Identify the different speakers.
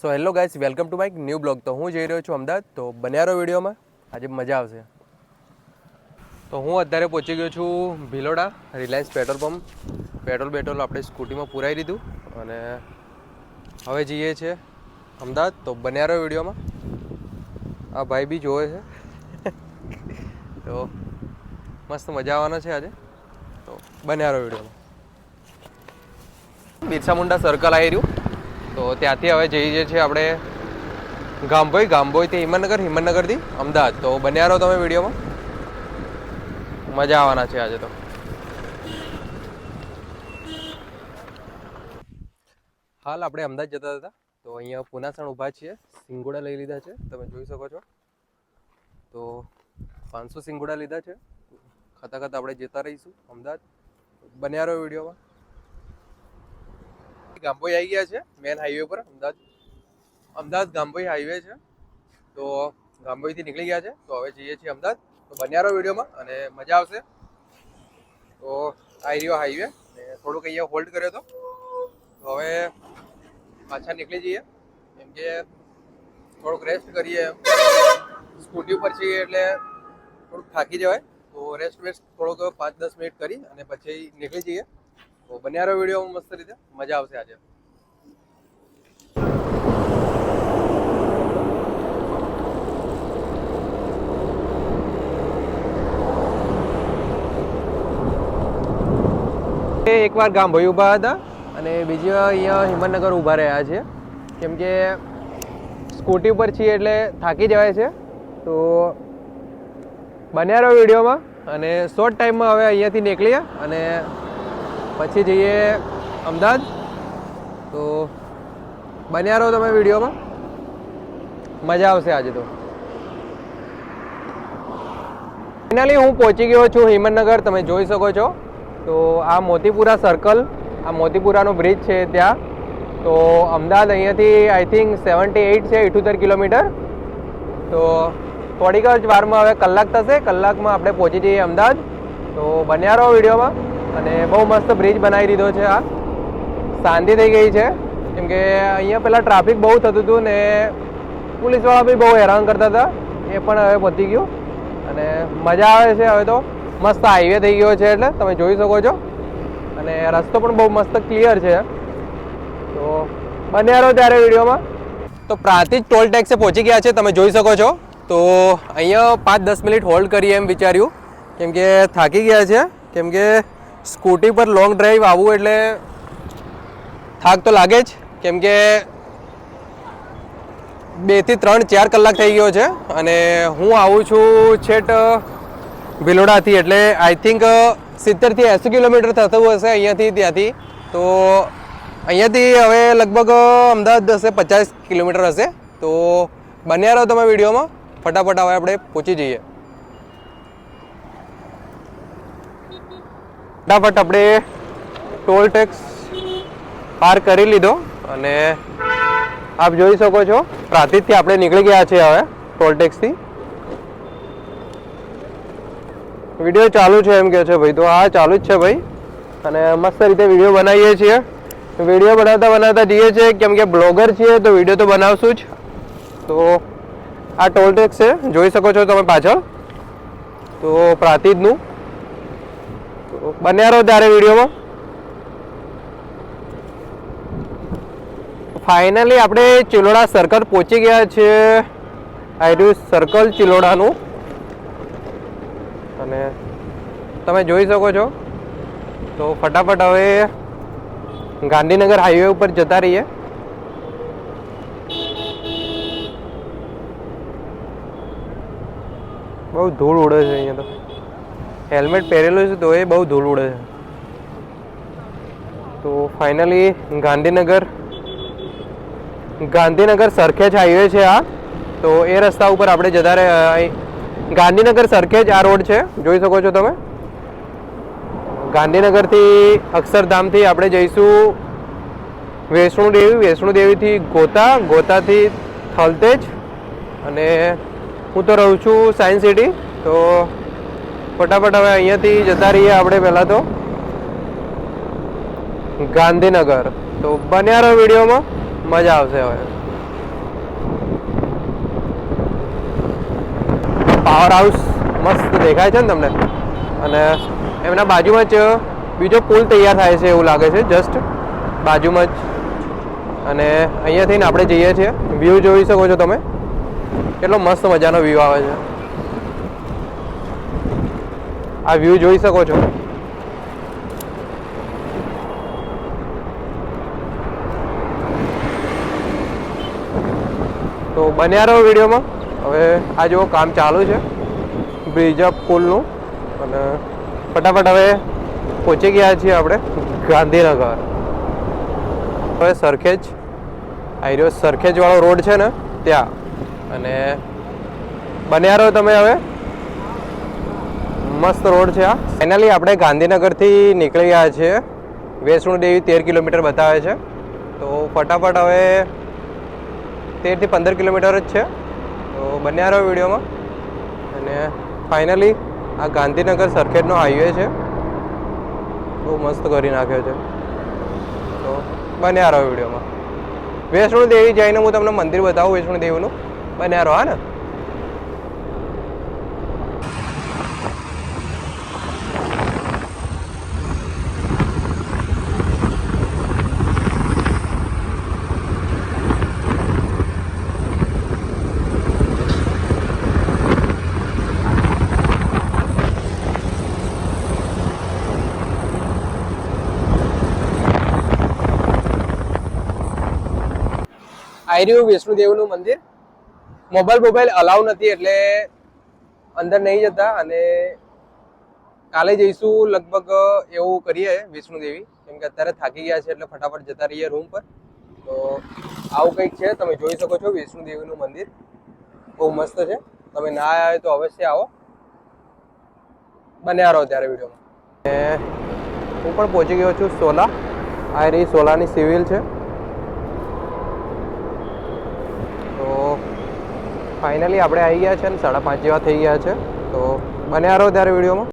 Speaker 1: So hello guys, welcome to my new blog. તો હું જઈ રહ્યો છું અમદાવાદ. તો બન્યા રહો વિડીયોમાં, આજે મજા આવશે. તો હું અત્યારે પહોંચી ગયો છું Bhiloda Reliance petrol pump. Petrol આપણે સ્કૂટીમાં પુરાવી દીધું અને હવે જઈએ છીએ અમદાવાદ. તો બન્યા રહો વિડીયોમાં. આ ભાઈ બી જોવે છે તો મસ્ત મજા આવવાનો છે આજે. તો બન્યા રહો વિડીયોમાં. બિરસા મુંડા સર્કલ આવી રહ્યું, તો ત્યાંથી હવે જઈએ છીએ આપણે ગામભોઈથી હિંમતનગરથી અમદાવાદ. તો બન્યા રહો તમે વિડીયોમાં, મજા આવવાના છે આજે. તો હાલ આપણે અમદાવાદ જતા હતા, તો અહીંયા પુનાસણ ઊભા છીએ. સિંગોડા લઈ લીધા છે, તમે જોઈ શકો છો. તો 500 સિંગોડા લીધા છે. ખાતા આપણે જતા રહીશું અમદાવાદ. બન્યા રહો વિડીયોમાં. ગામભોઈ આવી ગયા છે મેન હાઈવે પર. અમદાવાદ ગામભોઈ હાઈવે છે, તો ગામભોઈથી નીકળી ગયા છે. તો હવે જઈએ છીએ અમદાવાદ. તો બન્યા રહો વિડીયોમાં અને મજા આવશે. તો આવી રહ્યો હાઈવે, થોડુંક અહીંયા હોલ્ડ કર્યો હતો, તો હવે પાછા નીકળી જઈએ. કેમ કે થોડુંક રેસ્ટ કરીએ. સ્કૂટી ઉપર છીએ એટલે થોડુંક થાકી જવાય, તો રેસ્ટ થોડોક 5-10 મિનિટ કરી અને પછી નીકળી જઈએ. તો બન્યા રહો વિડીયોમાં, મસ્ત રીતે મજા આવશે આજે. એકવાર ગામભોઈ ઊભા હતા અને બીજી અહીંયા હિંમતનગર ઊભા રહ્યા છે. કેમ કે સ્કૂટી ઉપર છીએ એટલે થાકી જવાય છે. તો બન્યા રહો વિડીયોમાં અને શોર્ટ ટાઈમમાં હવે અહીંયાથી નીકળીએ અને પછી જઈએ અમદાવાદ. તો બન્યા રહો તમે વિડીયોમાં, મજા આવશે આજે. તો ફાઇનલી હું પહોંચી ગયો છું હિંમતનગર, તમે જોઈ શકો છો. તો આ મોતીપુરા સર્કલ, આ મોતીપુરાનો બ્રિજ છે ત્યાં. તો અમદાવાદ અહીંયાથી આઈ થિંક 78 છે, 78 કિલોમીટર. તો થોડીક જ વારમાં હવે કલાક થશે, કલાકમાં આપણે પહોંચી જઈએ અમદાવાદ. તો બન્યા રહો વિડીયોમાં. અને બહુ મસ્ત બ્રિજ બનાવી દીધો છે. આ શાંતિ થઈ ગઈ છે, કેમ કે અહીંયા પહેલાં ટ્રાફિક બહુ થતું હતું ને પોલીસવાળા બી બહુ હેરાન કરતા હતા. એ પણ હવે પતી ગયું અને મજા આવે છે હવે. તો મસ્ત હાઈવે થઈ ગયો છે એટલે તમે જોઈ શકો છો. અને રસ્તો પણ બહુ મસ્ત ક્લિયર છે. તો બન્યા રહો ત્યારે વિડીયોમાં. તો પ્રાંતિજ ટોલ ટેક્સે પહોંચી ગયા છે, તમે જોઈ શકો છો. તો અહીંયા 5-10 મિનિટ હોલ્ડ કરીએ એમ વિચાર્યું, કેમ કે થાકી ગયા છે. કેમ કે સ્કૂટી પર લોંગ ડ્રાઈવ આવવું એટલે થાક તો લાગે જ. કેમ કે 2 થી 3-4 કલાક થઈ ગયો છે અને હું આવું છું છેટ ભિલોડાથી, એટલે આઈ થિંક 70 થી 80 કિલોમીટર થતું હશે અહીંયાથી ત્યાંથી. તો અહીંયાથી હવે લગભગ અમદાવાદ હશે 50 કિલોમીટર હશે. તો બન્યા રહો તમે વિડીયોમાં, ફટાફટ હવે આપણે પહોંચી જઈએ. ફટાફટ આપણે ટોલ ટેક્સ પાર કરી લીધો અને આપ જોઈ શકો છો પ્રાંતિજથી આપણે નીકળી ગયા છે હવે ટોલ ટેક્સથી. વિડીયો ચાલુ છે એમ કહે છે ભાઈ. તો હા, ચાલુ જ છે ભાઈ. અને મસ્ત રીતે વિડીયો બનાવીએ છીએ. વિડીયો બનાવતા જઈએ છીએ, કેમ કે બ્લોગર છીએ તો વિડીયો તો બનાવશું જ. તો આ ટોલ ટેક્સ છે, જોઈ શકો છો તમે પાછળ. તો પ્રાંતિજનું. તો બન્યા રહો ત્યારે વિડીયોમાં. ફાઇનલી આપણે ચિલોડા સર્કલ પહોંચી ગયા છે. આ રહ્યું સર્કલ ચિલોડાનું અને તમે જોઈ શકો છો. તો ફટાફટ હવે ગાંધીનગર હાઈવે ઉપર જતા રહીએ. બહુ ધૂળ ઉડે છે અહીંયા. તો હેલ્મેટ પહેરેલું છે તો એ બહુ ધૂળ ઉડે છે. તો ફાઇનલી ગાંધીનગર સરખેજ હાઈવે છે આ. તો એ રસ્તા ઉપર આપણે જતા રહ્યા. ગાંધીનગર સરખેજ આ રોડ છે, જોઈ શકો છો તમે. ગાંધીનગરથી અક્ષરધામથી આપણે જઈશું વૈષ્ણોદેવીથી ગોતાથી થલતેજ. અને હું તો રહું છું સાયન્સ સિટી. તો ફટાફટ હવે અહીંયાથી જતા રહીએ આપણે પહેલાં તો ગાંધીનગર. તો બન્યા રહો વિડીયોમાં, મજા આવશે હવે. પાવર હાઉસ મસ્ત દેખાય છે ને તમને, અને એમના બાજુમાં જ બીજો પુલ તૈયાર થાય છે એવું લાગે છે, જસ્ટ બાજુમાં જ. અને અહીંયાથી આપણે જઈએ છીએ. વ્યૂ જોઈ શકો છો તમે, કેટલો મસ્ત મજાનો વ્યૂ આવે છે. આ વ્યૂ જોઈ શકો છો. તો બન્યા રહો વિડીયોમાં. હવે આ જો કામ ચાલુ છે બ્રિજ ઓફ પુલનું, અને ફટાફટ હવે પહોંચી ગયા છીએ આપણે ગાંધીનગર. હવે સરખેજ, આયરો સરખેજ વાળો રોડ છે ને ત્યાં, અને બન્યા રહો તમે. હવે મસ્ત રોડ છે આ. ફાઇનલી આપણે ગાંધીનગરથી નીકળી ગયા છીએ. વૈષ્ણો દેવી 13 કિલોમીટર બતાવે છે, તો ફટાફટ હવે 13 થી 15 કિલોમીટર જ છે. તો બન્યા રહો વિડીયોમાં. અને ફાઇનલી આ ગાંધીનગર સરખેજનો હાઈવે છે, બહુ મસ્ત કરી નાખ્યો છે. તો બન્યા રહો વિડીયોમાં. વૈષ્ણો દેવી જઈને હું તમને મંદિર બતાવું વૈષ્ણો દેવીનું. બન્યા રહો. હા ને, આયર્યું વૈષ્ણો દેવીનું મંદિર. મોબાઈલ અલાઉ નથી એટલે અંદર નહીં જતા, અને કાલે જઈશું લગભગ એવું કરીએ વૈષ્ણો દેવી, કેમ કે અત્યારે થાકી ગયા છે એટલે ફટાફટ જતા રહીએ રૂમ પર. તો આવું કંઈક છે, તમે જોઈ શકો છો વૈષ્ણો દેવીનું મંદિર. બહુ મસ્ત છે. તમે ના આવ્યા હોય તો અવશ્ય આવો. બન્યા રહો ત્યારે વિડીયોમાં. હું પણ પહોંચી ગયો છું સોલા. આ રહી સોલાની સિવિલ છે. ફાઇનલી આપણે આવી ગયા છે અને 5:30 જેવા થઈ ગયા છે. તો બન્યા રહો ત્યારે વિડીયોમાં.